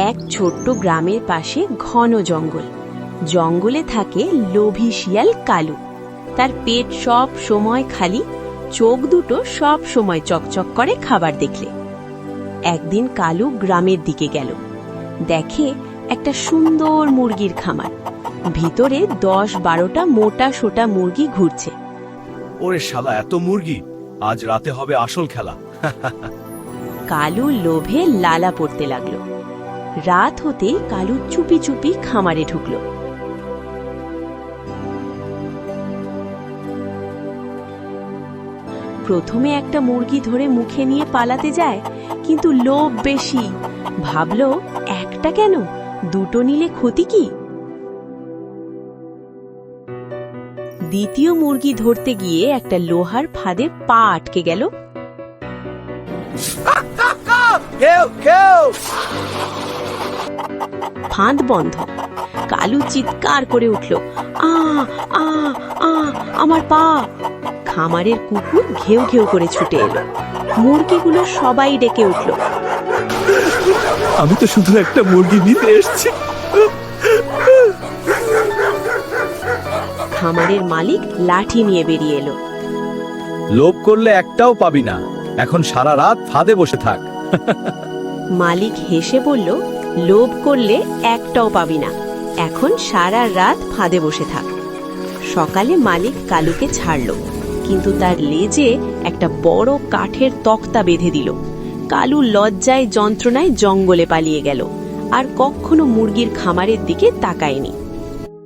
এক ছোট্ট গ্রামের পাশে ঘন জঙ্গল। জঙ্গলে থাকে লোভী শিয়াল কালু। তার পেট সব সময় খালি, চোখ দুটো সব সময় চকচক করে খাবার দেখলে। একদিন কালু গ্রামের দিকে গেল। দেখে একটা সুন্দর মুরগির খামার, ভিতরে 10-12টা মোটা সোটা মুরগি ঘুরছে। ওরে শালা, এত মুরগি! আজ রাতে হবে আসল খেলা। কালু লোভে লালা পড়তে লাগলো। রাত হতেই কালু চুপি চুপি খামারে ঢুকল। প্রথমে একটা মুরগি ধরে মুখে নিয়ে পালাতে যায়, কিন্তু লোভ বেশি। ভাবলো, একটা কেন, দুটো নিলে ক্ষতি কি? দ্বিতীয় মুরগি ধরতে গিয়ে একটা লোহার ফাঁদে পা আটকে গেল। ফাঁদ বন্ধ। কালু চিৎকার করে উঠল, আ আ আ আমার পা! খামারের কুকুর ঘেউ ঘেউ করে ছুটে এলো। মুরগিগুলো সবাই ডেকে উঠল, আমি তো শুধু একটা মুরগি নিতে এসেছি। খামারের মালিক লাঠি নিয়ে বেরিয়ে এলো। লোভ করলে একটাও পাবি না, এখন সারা রাত ফাঁদে বসে থাক। মালিক হেসে বলল, লোভ করলে একটাও পাবি না, এখন সারা রাত ফাঁদে বসে থাক। সকালে মালিক কালুকে ছাড়ল, কিন্তু তার লেজে একটা বড় কাঠের তক্তা বেঁধে দিল। কালু লজ্জায় যন্ত্রণায় জঙ্গলে পালিয়ে গেল, আর কখনো মুরগির খামারের দিকে তাকায়নি।